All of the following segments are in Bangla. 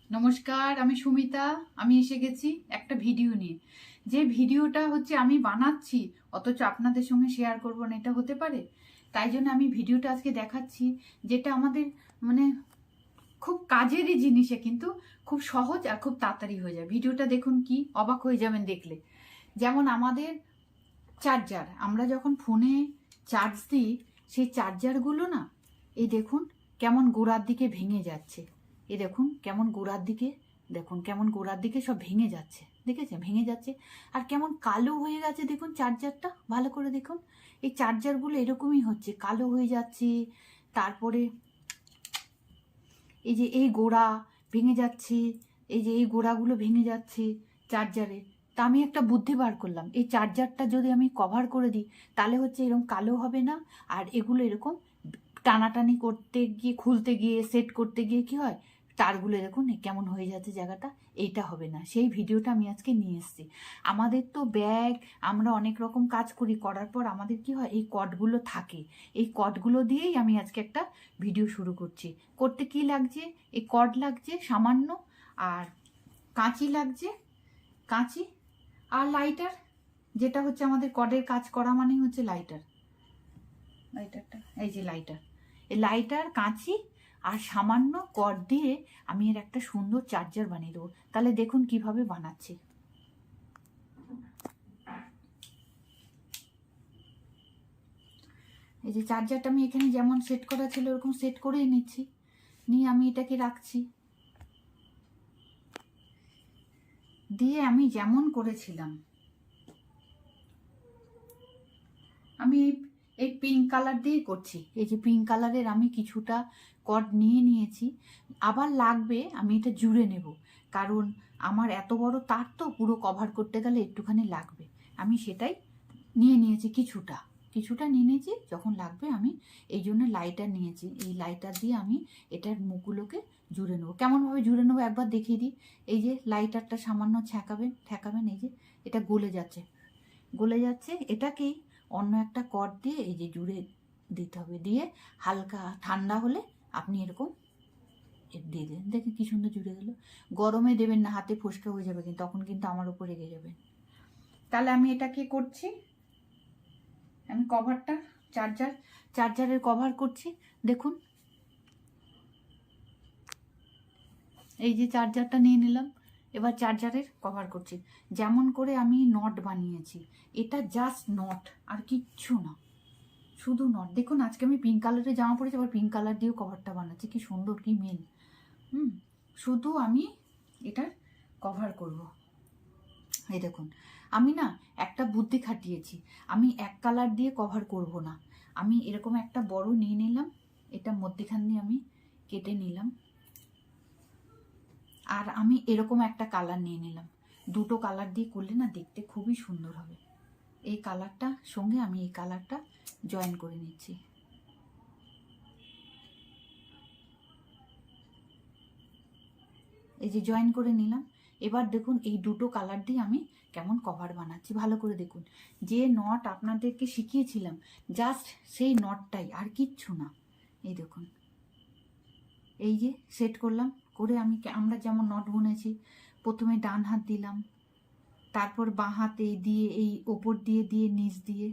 নমস্কার, আমি সুমিতা। আমি এসে গেছি একটা ভিডিও নিয়ে। যে ভিডিওটা হচ্ছে আমি বানাচ্ছি, অথচ আপনাদের সঙ্গে শেয়ার করবো না, এটা হতে পারে? তাই জন্য আমি ভিডিওটা আজকে দেখাচ্ছি, যেটা আমাদের মানে খুব কাজেরই জিনিসে, কিন্তু খুব সহজ আর খুব তাড়াতাড়ি হয়ে যায়। ভিডিওটা দেখুন, কি অবাক হয়ে যাবেন দেখলে। যেমন আমাদের চার্জার, আমরা যখন ফোনে চার্জ দিই, সেই চার্জারগুলো না, এই দেখুন কেমন গোড়ার দিকে ভেঙে যাচ্ছে। এই দেখুন কেমন গোড়ার দিকে, দেখুন কেমন গোড়ার দিকে সব ভেঙে যাচ্ছে, দেখেছেন? ভেঙে যাচ্ছে আর কেমন কালো হয়ে গেছে। দেখুন চার্জারটা ভালো করে দেখুন। এই চার্জারগুলো এরকমই হচ্ছে, কালো হয়ে যাচ্ছে। তারপরে এই যে এই গোড়া ভেঙে যাচ্ছে, এই যে এই গোড়াগুলো ভেঙে যাচ্ছে চার্জারে। তা আমি একটা বুদ্ধি বার করলাম, এই চার্জারটা যদি আমি কভার করে দিই, তাহলে হচ্ছে এরকম কালো হবে না। আর এগুলো এরকম টানাটানি করতে গিয়ে, খুলতে গিয়ে, সেট করতে গিয়ে কি হয়, তারগুলো দেখুন কেমন হয়ে যাচ্ছে জায়গাটা, এইটা হবে না। সেই ভিডিওটা আমি আজকে নিয়ে এসেছি। আমাদের তো ব্যাগ, আমরা অনেক রকম কাজ করি, করার পর আমাদের কি হয়, এই কর্ডগুলো থাকে। এই কর্ডগুলো দিয়েই আমি আজকে একটা ভিডিও শুরু করছি। করতে কি লাগছে, এই কর্ড লাগছে সামান্য, আর কাঁচি লাগছে, কাঁচি আর লাইটার। যেটা হচ্ছে আমাদের কর্ডের কাজ করা মানেই হচ্ছে লাইটার। লাইটারটা, এই যে লাইটার, এই লাইটার, কাঁচি আর সামান্য কর্ড দিয়ে আমি এর একটা সুন্দর চার্জার বানিয়ে দেবো। তাহলে দেখুন কিভাবে বানাচ্ছি। এই যে চার্জারটা আমি এখানে যেমন সেট করা ছিল ওরকম সেট করেই নিচ্ছি, নিয়ে আমি এটাকে রাখছি। দিয়ে আমি যেমন করেছিলাম, আমি এই পিঙ্ক কালার দিয়ে করছি। এই যে পিঙ্ক কালারের আমি কিছুটা কর্ড নিয়ে নিয়েছি। আবার লাগবে, আমি এটা জুড়ে নেব, কারণ আমার এত বড় তার তো পুরো কভার করতে গেলে একটুখানি লাগবে। আমি সেটাই নিয়ে নিয়েছি, কিছুটা কিছুটা নিয়ে নিয়েছি। যখন লাগবে আমি এই জন্য লাইটার নিয়েছি। এই লাইটার দিয়ে আমি এটার মুখগুলোকে জুড়ে নেবো। কেমনভাবে জুড়ে নেবো একবার দেখিয়ে দিই। এই যে লাইটারটা সামান্য ঠেকাবেন, এই যে এটা গলে যাচ্ছে, গলে যাচ্ছে। এটাকেই অন্য একটা কর্ড দিয়ে এই যে জুড়ে দিতে হবে। দিয়ে হালকা ঠান্ডা হলে আপনি এরকম দিয়ে দেন, দেখে কি সুন্দর জুড়ে গেল। গরমে দেবেন না, হাতে ফোসকা হয়ে যাবে, কিন্তু তখন কিন্তু আমার উপর রেগে যাবেন। তাহলে আমি এটা কি করছি, আমি কভারটা, চার্জারের কভার করছি। দেখুন এই যে চার্জারটা নিয়ে নিলাম, এবার চার্জারের কভার করছি। যেমন করে আমি নট বানিয়েছি, এটা জাস্ট নট, আর কিচ্ছু না, শুধু নট। দেখুন আজকে আমি পিঙ্ক কালারের জামা পরেছি, আবার পিঙ্ক কালার দিয়েও কভারটা বানাচ্ছি, কি সুন্দর, কি মিল। শুধু আমি এটার কভার করব। এই দেখুন, আমি না একটা বুদ্ধি খাটিয়েছি। আমি এক কালার দিয়ে কভার করব না, আমি এরকম একটা বড় নিয়ে নিলাম, এটা মধ্যখান দিয়ে আমি কেটে নিলাম। আর আমি এরকম একটা কালার নিয়ে নিলাম। দুটো কালার দিয়ে করলে না দেখতে খুবই সুন্দর হবে। এই কালারটা সঙ্গে আমি এই কালারটা জয়েন করে নিচ্ছি। এই যে জয়েন করে নিলাম। এবার দেখুন এই দুটো কালার দিয়ে আমি কেমন কভার বানাচ্ছি, ভালো করে দেখুন। যে নট আপনাদেরকে শিখিয়েছিলাম, জাস্ট সেই নটটাই, আর কিচ্ছু না। এই দেখুন, এই যে সেট করলাম, করে আমরা যেমন নট বুনেছি, প্রথমে ডান হাত দিলাম, তারপর বাঁ হাতে দিয়ে এই ওপর দিয়ে দিয়ে নিচ দিয়ে,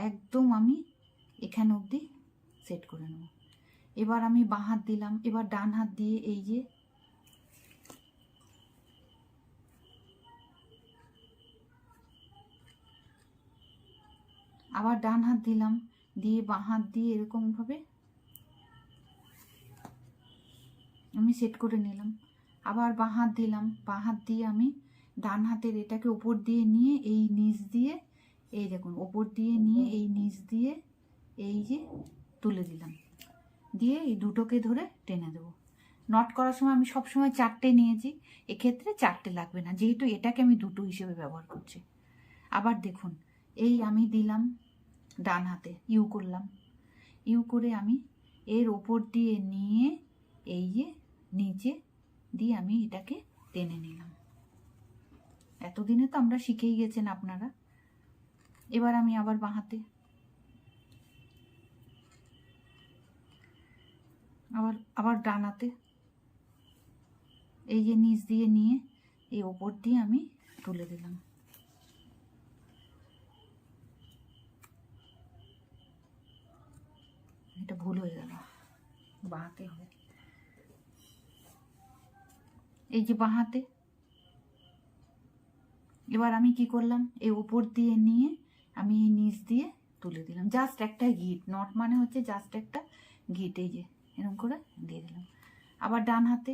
একদম আমি এখান অবধি সেট করে নেব। এবার আমি বাঁ হাত দিলাম, এবার ডান হাত দিয়ে এই যে আবার ডান হাত দিলাম, দিয়ে বাঁ হাত দিয়ে এরকমভাবে আমি সেট করে নিলাম। আবার বাঁ হাত দিলাম, বাঁ হাত দিয়ে আমি ডান হাতের এটাকে ওপর দিয়ে নিয়ে এই নিচ দিয়ে, এই দেখুন ওপর দিয়ে নিয়ে এই নিচ দিয়ে এই যে তুলে দিলাম, দিয়ে এই দুটোকে ধরে টেনে দেবো। নট করার সময় আমি সবসময় চারটে নিয়েছি, এক্ষেত্রে চারটে লাগবে না, যেহেতু এটাকে আমি দুটো হিসেবে ব্যবহার করছি। আবার দেখুন, এই আমি দিলাম ডান হাতে, ইউ করলাম, ইউ করে আমি এর ওপর দিয়ে নিয়ে এই যে নিচে দিয়ে আমি এটাকে টেনে নিলাম। এতদিনে তো আমরা শিখেই গেছেন আপনারা। এবার আমি আবার বাঁ হাতে, আবার আবার ডান হাতে এই যে নিচ দিয়ে নিয়ে এই ওপর দিয়ে আমি তুলে দিলাম। এটা ভুল হয়ে গেল, বাঁ হাতে হবে। এই যে বাঁ হাতে, এবার আমি কি করলাম, এই ওপর দিয়ে নিয়ে আমি এই নিচ দিয়ে তুলে দিলাম। জাস্ট একটা গিট, নট মানে হচ্ছে জাস্ট একটা গিট, এই যে এরকম করে দিয়ে দিলাম। আবার ডান হাতে,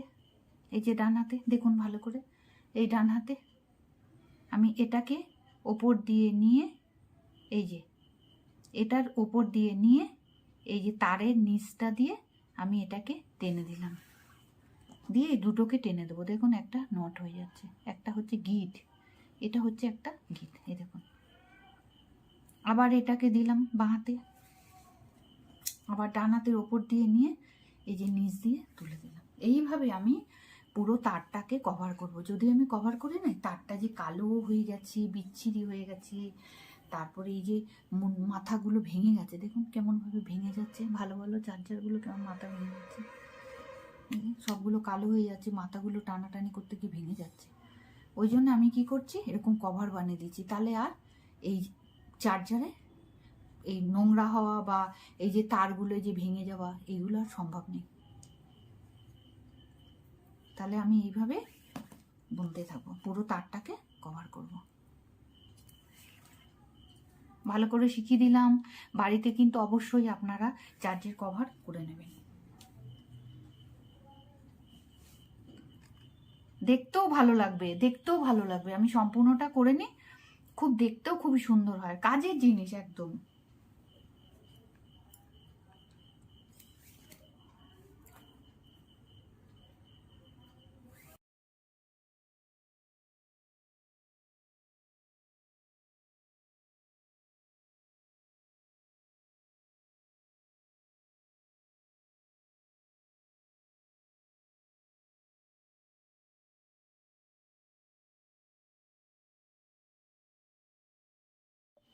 এই যে ডান হাতে দেখুন ভালো করে, এই ডান হাতে আমি এটাকে ওপর দিয়ে নিয়ে এই যে এটার ওপর দিয়ে নিয়ে এই যে তারের নিচটা দিয়ে আমি এটাকে টেনে দিলাম, দিয়ে এই দুটোকে টেনে দেবো। দেখুন একটা নট হয়ে যাচ্ছে, একটা হচ্ছে গিট, এটা হচ্ছে একটা গিট, এই দেখুন। আবার এটাকে দিলাম বাঁ হাতে, আবার ডান হাতের ওপর দিয়ে নিয়ে এই যে নিচ দিয়ে তুলে দিলাম। এইভাবে আমি পুরো তারটাকে কভার করব। যদি আমি কভার করি না, তারটা যে কালো হয়ে গেছে, বিচ্ছিরি হয়ে গেছে, তারপরে এই যে মাথাগুলো ভেঙে গেছে, দেখুন কেমনভাবে ভেঙে যাচ্ছে, ভালো ভালো চার্জারগুলো কেমন মাথা ভেঙে যাচ্ছে, সবগুলো কালো হয়ে যাচ্ছে, মাথাগুলো টানাটানি করতে গিয়ে ভেঙে যাচ্ছে। ওই জন্য আমি কি করছি, এরকম কভার বানিয়ে দিচ্ছি, তাহলে আর এই চার্জারে এই নোংরা হওয়া বা এই যে তারগুলো যে ভেঙে যাওয়া এইগুলো আর সম্ভব নেই। তাহলে আমি এইভাবে বুনতে থাকবো, পুরো তারটাকে কভার করব। ভালো করে শিখিয়ে দিলাম। বাড়িতে কিন্তু অবশ্যই আপনারা চার্জের কভার করে নেবেন। দেখতেও ভালো লাগবে, দেখতেও ভালো লাগবে। আমি সম্পূর্ণটা করে নিই, খুব দেখতেও খুবই সুন্দর হয়, কাজের জিনিস একদম।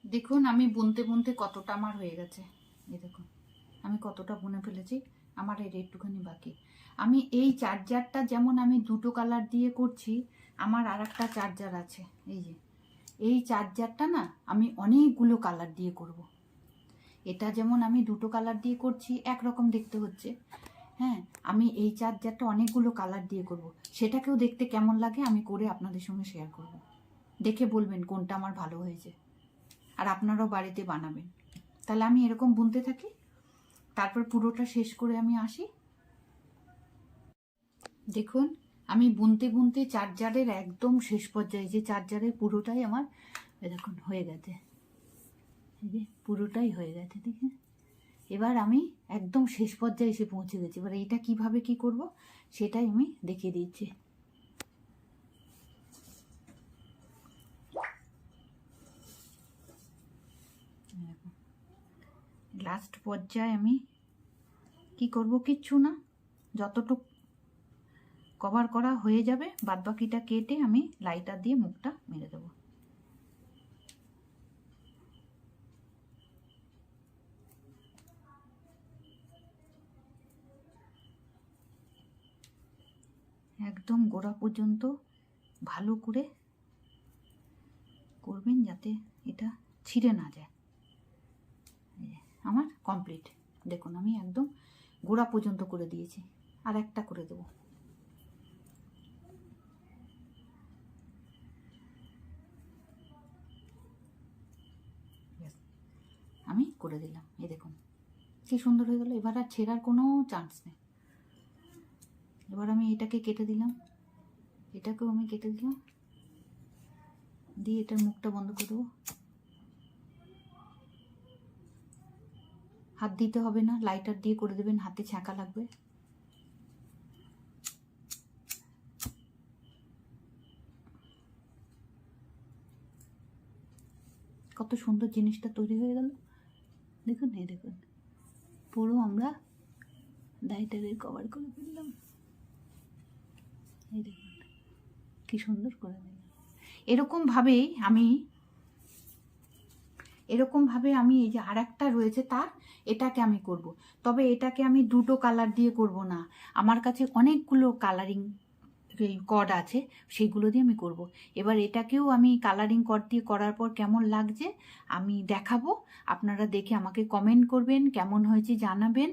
দেখুন আমি বুনতে বুনতে কতটা আমার হয়ে গেছে, এই দেখুন আমি কতটা বুনে ফেলেছি, আমার এর একটুখানি বাকি। আমি এই চার্জারটা যেমন আমি দুটো কালার দিয়ে করছি, আমার আর একটা চার্জার আছে, এই যে এই চার্জারটা না আমি অনেকগুলো কালার দিয়ে করব। এটা যেমন আমি দুটো কালার দিয়ে করছি, একরকম দেখতে হচ্ছে, হ্যাঁ, আমি এই চার্জারটা অনেকগুলো কালার দিয়ে করব। সেটাকেও দেখতে কেমন লাগে আমি করে আপনাদের সঙ্গে শেয়ার করব, দেখে বলবেন কোনটা আমার ভালো হয়েছে, আর আপনারাও বাড়িতে বানাবেন। তাহলে আমি এরকম বুনতে থাকি, তারপর পুরোটা শেষ করে আমি আসি। দেখুন আমি বুনতে বুনতে চার্জারের একদম শেষ পর্যায়ে, যে চার্জারের পুরোটাই আমার দেখুন হয়ে গেছে, এই যে পুরোটাই হয়ে গেছে, দেখুন। এবার আমি একদম শেষ পর্যায়ে এসে পৌঁছে গেছি। এবার এইটা কিভাবে কি করব সেটাই আমি দেখিয়ে দিচ্ছি। লাস্ট পর্যায়ে আমি কি করব, কিচ্ছু না, যতটুকু কভার করা হয়ে যাবে বাদবাকিটা কেটে আমি লাইটার দিয়ে মুখটা মেরে দেবো। একদম গোড়া পর্যন্ত ভালো করে করবেন যাতে এটা ছিঁড়ে না যায়। আমার কমপ্লিট, দেখুন আমি একদম গোড়া পর্যন্ত করে দিয়েছি, আর একটা করে দেবো। আমি করে দিলাম, এই দেখুন কি সুন্দর হয়ে গেল। এবার আর ছেঁড়ার কোনো চান্স নেই। এবার আমি এটাকে কেটে দিলাম, এটাকেও আমি কেটে দিলাম, দিয়ে এটার মুখটা বন্ধ করে দেবো। হাত দিতে হবে না, লাইটার দিয়ে করে দেবেন, হাতে ছ্যাঁকা লাগবে। কত সুন্দর জিনিসটা তৈরি হয়ে গেল, দেখুন। এই দেখুন পুরো আমরা লাইটারের কভার করে ফেললাম, এই দেখুন কি সুন্দর করে দিলাম। এরকমভাবেই আমি এরকমভাবে আমি এই যে আরেকটা রয়েছে তার, এটাকে আমি করব। তবে এটাকে আমি দুটো কালার দিয়ে করব না, আমার কাছে অনেকগুলো কালারিং কর্ড আছে, সেইগুলো দিয়ে আমি করব। এবার এটাকেও আমি কালারিং কর্ড দিয়ে করার পর কেমন লাগছে আমি দেখাবো। আপনারা দেখে আমাকে কমেন্ট করবেন, কেমন হয়েছে জানাবেন,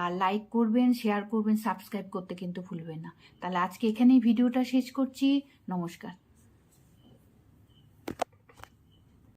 আর লাইক করবেন, শেয়ার করবেন, সাবস্ক্রাইব করতে কিন্তু ভুলবেন না। তাহলে আজকে এখানেই ভিডিওটা শেষ করছি। নমস্কার।